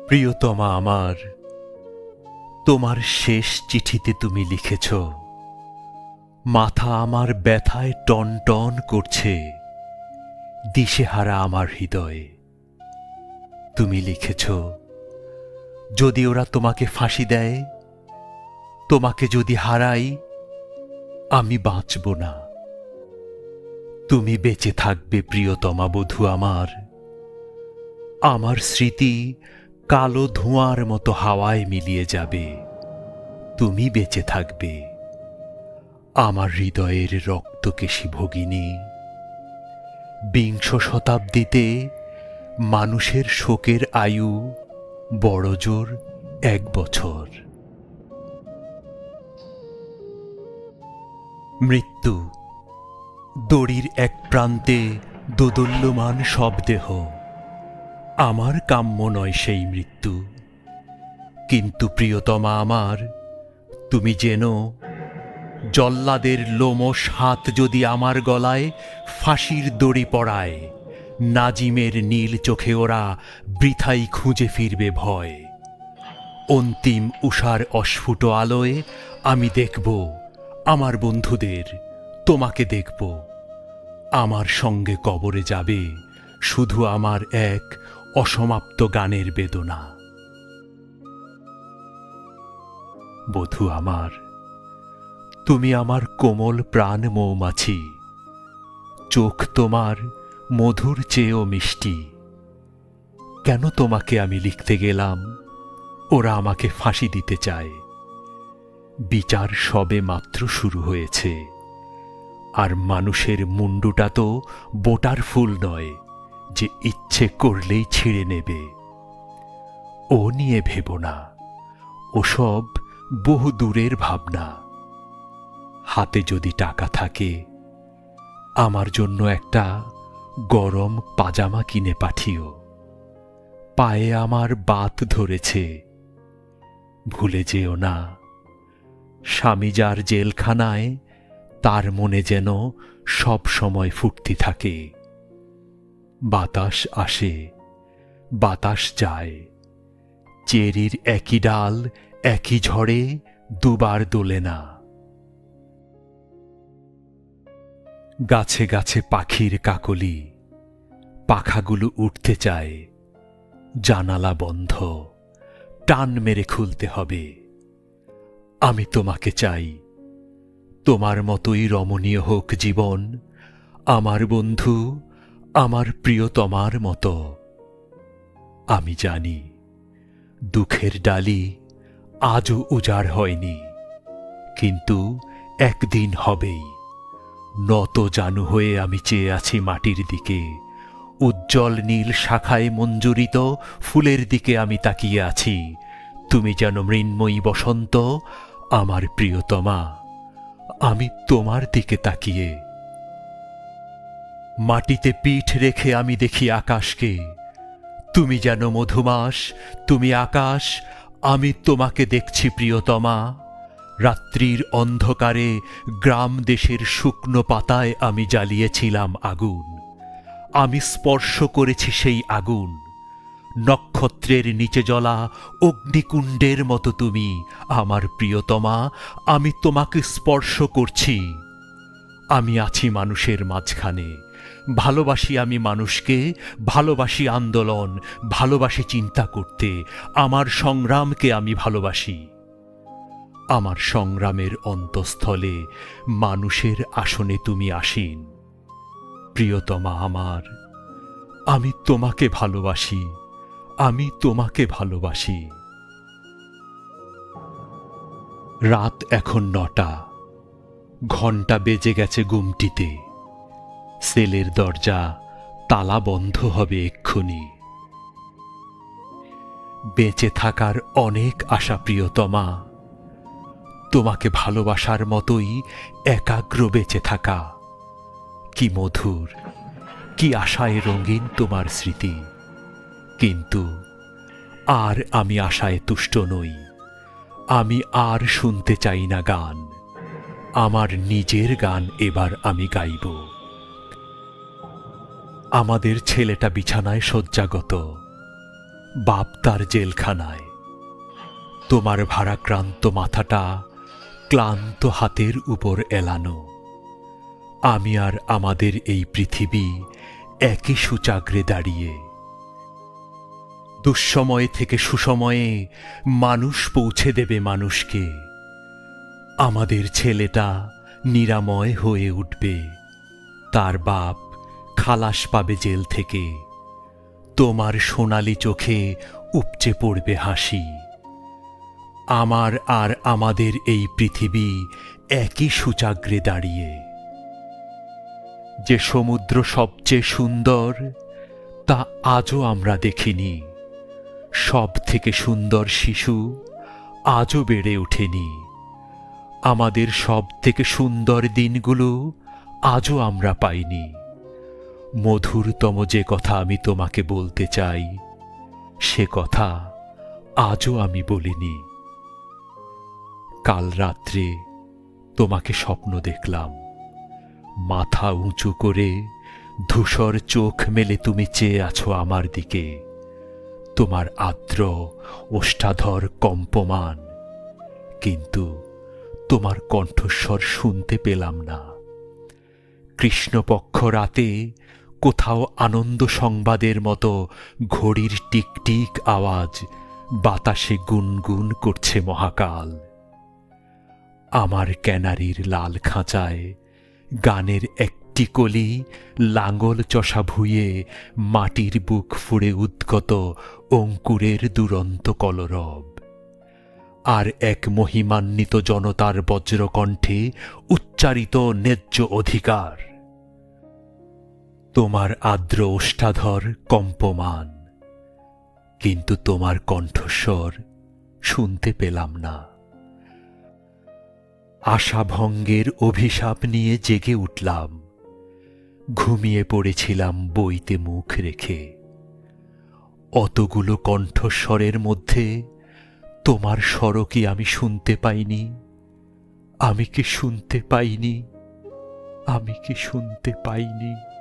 প্রিয়তমা আমার, তোমার শেষ চিঠিতে তুমি লিখেছ, মাথা আমার ব্যথায় টন টন করছে, দিশেহারা আমার হৃদয়ে। তুমি লিখেছ, যদি ওরা তোমাকে ফাঁসি দেয়, তোমাকে যদি হারাই, আমি বাঁচব না। তুমি বেঁচে থাকবে প্রিয়তমা বধূ আমার। আমার স্মৃতি কালো ধোঁয়ার মতো হাওয়ায় মিলিয়ে যাবে, তুমি বেঁচে থাকবে আমার হৃদয়ের রক্তকেশী ভগিনী। বিংশ শতাব্দীতে মানুষের শোকের আয়ু বড়জোর 1 বছর। মৃত্যু দড়ির এক প্রান্তে দোদুল্যমান সব দেহ। আমার কাম্য নয় সেই মৃত্যু, কিন্তু প্রিয়তমা আমার, তুমি জেনো, জল্লাদের লোমশ হাত যদি আমার গলায় ফাঁসির দড়ি পড়ায়, নাজিমের নীল চোখে ওরা বৃথাই খুঁজে ফিরবে ভয়। অন্তিম উষার অস্ফুট আলোয় আমি দেখব আমার বন্ধুদের, তোমাকে দেখব। আমার সঙ্গে কবরে যাবে শুধু আমার এক অসমাপ্ত গানের বেদনা। বধূ আমার, তুমি আমার কোমল প্রাণ মৌমাছি, চোখ তোমার মধুর চেয়েও মিষ্টি। কেন তোমাকে আমি লিখতে গেলাম, ওরা আমাকে ফাঁসি দিতে চায়। বিচার সবে মাত্র শুরু হয়েছে, আর মানুষের মুন্ডুটা তো বোটার ফুল নয় যে ইচ্ছে করলেই ছিঁড়ে নেবে। ও নিয়ে ভেবো না, ওসব বহু দূরের ভাবনা। হাতে যদি টাকা থাকে, আমার জন্য একটা গরম পাজামা কিনে পাঠিও। পায়ে আমার বাত ধরেছে, ভুলে যেও না। স্বামী যার জেলখানায়, তার মনে যেন সব সময় ফুর্তি থাকে। বাতাস আসে, বাতাস যায়, চেরির একই ডাল একই ঝড়ে দুবার দোলে না। গাছে গাছে পাখির কাকলি, পাখাগুলো উঠতে চায়, জানালা বন্ধ, টান মেরে খুলতে হবে। আমি তোমাকে চাই, তোমার মতোই রমণীয় হোক জীবন, আমার বন্ধু, আমার প্রিয়তমার মতো। আমি জানি দুঃখের ডালি আজও উজাড় হয়নি, কিন্তু একদিন হবেই। নত জানু হয়ে আমি চেয়ে আছি মাটির দিকে, উজ্জ্বল নীল শাখায় মঞ্জুরিত ফুলের দিকে আমি তাকিয়ে আছি। তুমি যেন মৃন্ময়ী বসন্ত, আমার প্রিয়তমা, আমি তোমার দিকে তাকিয়ে। মাটিতে পিঠ রেখে আমি দেখি আকাশকে, তুমি যেন মধুমাস, তুমি আকাশ, আমি তোমাকে দেখছি প্রিয়তমা। রাত্রির অন্ধকারে গ্রাম দেশের শুকনো পাতায় আমি জ্বালিয়েছিলাম আগুন, আমি স্পর্শ করেছি সেই আগুন। নক্ষত্রের নিচে জ্বলা অগ্নিকুণ্ডের মতো তুমি আমার প্রিয়তমা, আমি তোমাকে স্পর্শ করছি। আমি আছি মানুষের মাঝখানে, ভালোবাসি আমি মানুষকে, ভালোবাসি আন্দোলন, ভালোবাসি চিন্তা করতে, আমার সংগ্রামকে আমি ভালোবাসি। আমার সংগ্রামের অন্তঃস্থলে মানুষের আসনে তুমি আসীন। প্রিয়তমা আমার, আমি তোমাকে ভালোবাসি, আমি তোমাকে ভালোবাসি। রাত এখন 9টা, ঘণ্টা বেজে গেছে গুমটিতে। সেলের দরজা তালা বন্ধ হবে এক্ষুনি। বেঁচে থাকার অনেক আশা প্রিয়তমা, তোমাকে ভালোবাসার মতোই একাগ্র বেঁচে থাকা। কি মধুর, কি আশায় রঙিন তোমার স্মৃতি। কিন্তু আর আমি আশায় তুষ্ট নই, আমি আর শুনতে চাই না গান। আমার নিজের গান এবার আমি গাইব। আমাদের ছেলেটা বিছানায় শয্যাগত, বাপ তার জেলখানায়। তোমার ভারাক্রান্ত মাথাটা ক্লান্ত হাতের উপর এলানো। আমি আর আমাদের এই পৃথিবী একই সূচাগ্রে দাঁড়িয়ে। দুঃসময় থেকে সুসময়ে মানুষ পৌঁছে দেবে মানুষকে। আমাদের ছেলেটা নিরাময় হয়ে উঠবে, তার বাপ খালাস পাবে জেল থেকে। তোমার সোনালি চোখে উপচে পড়বে হাসি। আমার আর আমাদের এই পৃথিবী একই সূচাগ্রে দাঁড়িয়ে। যে সমুদ্র সবচেয়ে সুন্দর তা আজও আমরা দেখিনি। সব থেকে সুন্দর শিশু আজও বেড়ে ওঠেনি। আমাদের সব থেকে সুন্দর দিনগুলো আজও আমরা পাইনি। মধুরতম যে কথা আমি তোমাকে বলতে চাই, সে কথা আজও আমি বলিনি। কাল রাত্রে তোমাকে স্বপ্ন দেখলাম। মাথা উঁচু করে ধূসর চোখ মেলে তুমি চেয়ে আছো আমার দিকে। তোমার আর্দ্র ওষ্ঠাধর কম্পমান, কিন্তু তোমার কণ্ঠস্বর শুনতে পেলাম না। কৃষ্ণপক্ষ রাতে কোথাও আনন্দ সংবাদের মতো ঘড়ির টিকটিক আওয়াজ বাতাসে গুনগুন করছে মহাকাল। আমার ক্যানারির লাল খাঁচায় গানের একটি কলি লাঙল চষা ভুঁয়ে মাটির বুক ফুঁড়ে উদ্গত অঙ্কুরের দুরন্ত কলরব। আর এক মহিমান্বিত জনতার বজ্রকণ্ঠে উচ্চারিত ন্যায্য অধিকার। তোমার আর্দ্র ওষ্ঠাধর কম্পমান, কিন্তু তোমার কণ্ঠস্বর শুনতে পেলাম না। আশাভঙ্গের অভিশাপ নিয়ে জেগে উঠলাম। ঘুমিয়ে পড়েছিলাম বইতে মুখ রেখে। অতগুলো কণ্ঠস্বরের মধ্যে তোমার স্বরও কি আমি শুনতে পাইনি? আমি কি শুনতে পাইনি? আমি কি শুনতে পাইনি?